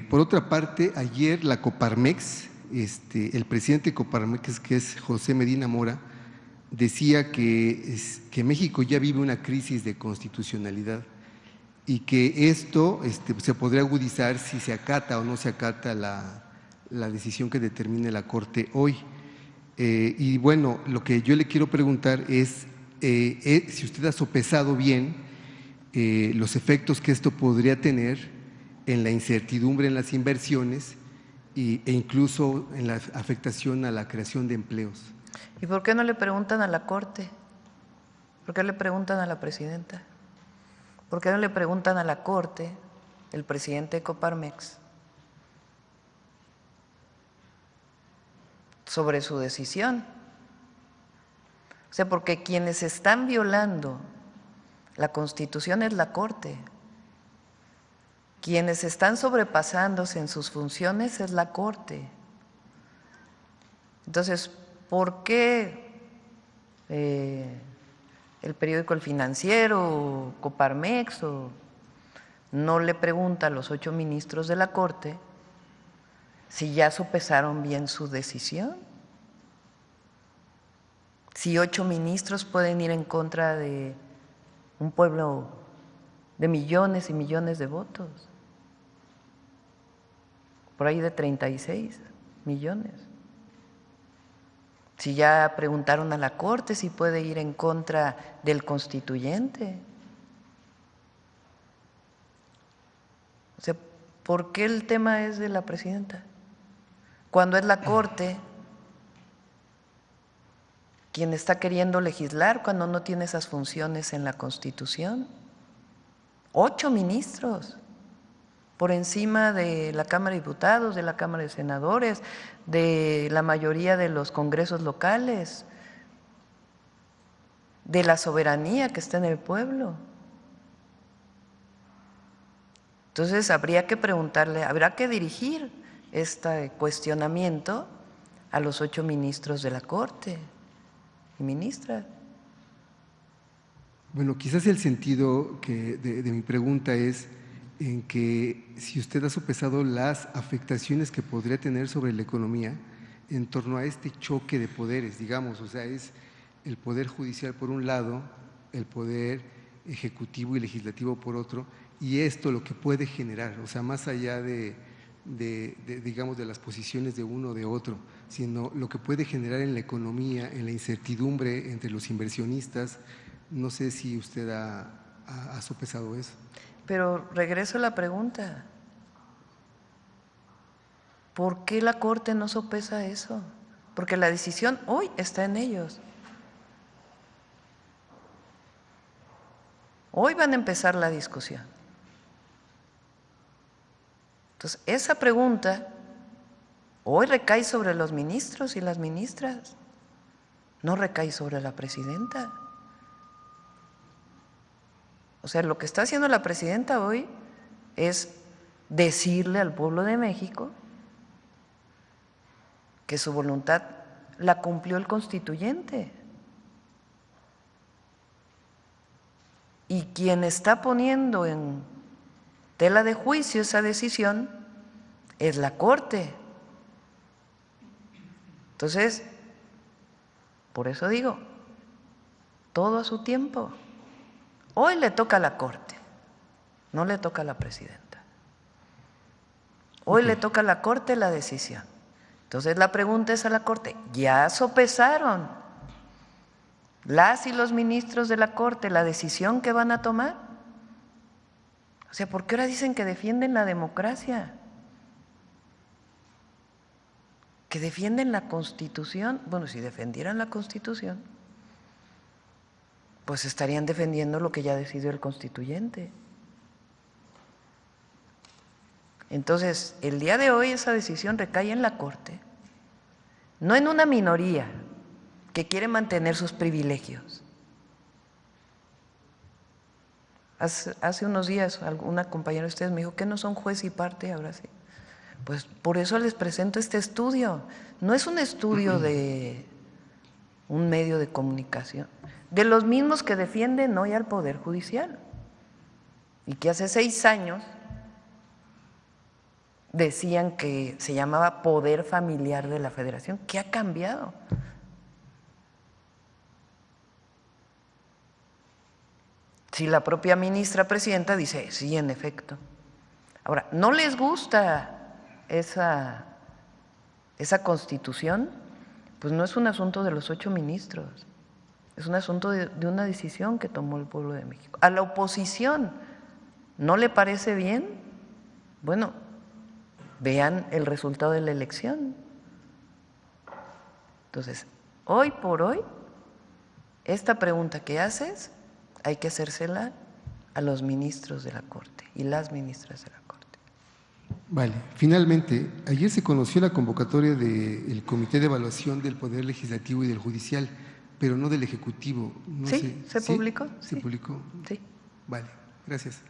Por otra parte, ayer la Coparmex, el presidente de Coparmex, que es José Medina Mora, decía que México ya vive una crisis de constitucionalidad y que esto se podría agudizar si se acata o no se acata la decisión que determine la Corte hoy. Y bueno, lo que yo le quiero preguntar es si usted ha sopesado bien los efectos que esto podría tener en la incertidumbre en las inversiones e incluso en la afectación a la creación de empleos. ¿Y por qué no le preguntan a la Corte? ¿Por qué le preguntan a la presidenta? ¿Por qué no le preguntan a la Corte, el presidente de Coparmex, sobre su decisión? O sea, porque quienes están violando la Constitución es la Corte. Quienes están sobrepasándose en sus funciones es la Corte. Entonces, ¿por qué el periódico El Financiero, Coparmex, no le pregunta a los 8 ministros de la Corte si ya sopesaron bien su decisión? Si 8 ministros pueden ir en contra de un pueblo de millones y millones de votos, por ahí de 36 millones. Si ya preguntaron a la Corte si puede ir en contra del constituyente. O sea, ¿por qué el tema es de la presidenta? Cuando es la Corte quien está queriendo legislar, cuando no tiene esas funciones en la Constitución. 8 ministros, por encima de la Cámara de Diputados, de la Cámara de Senadores, de la mayoría de los congresos locales, de la soberanía que está en el pueblo. Entonces habría que preguntarle, habrá que dirigir este cuestionamiento a los 8 ministros de la Corte y ministras. Bueno, quizás el sentido de mi pregunta es en que si usted ha sopesado las afectaciones que podría tener sobre la economía en torno a este choque de poderes, digamos, o sea, es el poder judicial por un lado, el poder ejecutivo y legislativo por otro, y esto lo que puede generar, o sea, más allá digamos, de las posiciones de uno o de otro, sino lo que puede generar en la economía, en la incertidumbre entre los inversionistas. No sé si usted ha sopesado eso. Pero regreso a la pregunta, ¿por qué la Corte no sopesa eso? Porque la decisión hoy está en ellos. Hoy van a empezar la discusión. Entonces, esa pregunta hoy recae sobre los ministros y las ministras, no recae sobre la presidenta. O sea, lo que está haciendo la presidenta hoy es decirle al pueblo de México que su voluntad la cumplió el constituyente. Y quien está poniendo en tela de juicio esa decisión es la Corte. Entonces, por eso digo, todo a su tiempo. Hoy le toca a la Corte, no le toca a la presidenta. Hoy le toca a la Corte la decisión. Entonces la pregunta es a la Corte, ¿ya sopesaron las y los ministros de la Corte la decisión que van a tomar? O sea, ¿por qué ahora dicen que defienden la democracia? Que defienden la Constitución. Bueno, si defendieran la Constitución, pues estarían defendiendo lo que ya decidió el constituyente. Entonces, el día de hoy esa decisión recae en la Corte, no en una minoría que quiere mantener sus privilegios. Hace unos días una compañera de ustedes me dijo que no son juez y parte, ahora sí. Pues por eso les presento este estudio. No es un estudio de un medio de comunicación, de los mismos que defienden hoy al Poder Judicial y que hace 6 años decían que se llamaba poder familiar de la Federación. ¿Qué ha cambiado? Si la propia ministra presidenta dice, sí, en efecto. Ahora, ¿no les gusta esa constitución? Pues no es un asunto de los 8 ministros, es un asunto de una decisión que tomó el pueblo de México. A la oposición, ¿no le parece bien? Bueno, vean el resultado de la elección. Entonces, hoy por hoy, esta pregunta que haces hay que hacérsela a los ministros de la Corte y las ministras de la Corte. Vale, finalmente, ayer se conoció la convocatoria del Comité de Evaluación del Poder Legislativo y del Judicial, pero no del Ejecutivo. No ¿Sí? sé. ¿Se publicó? ¿Se publicó? Sí. Vale, gracias.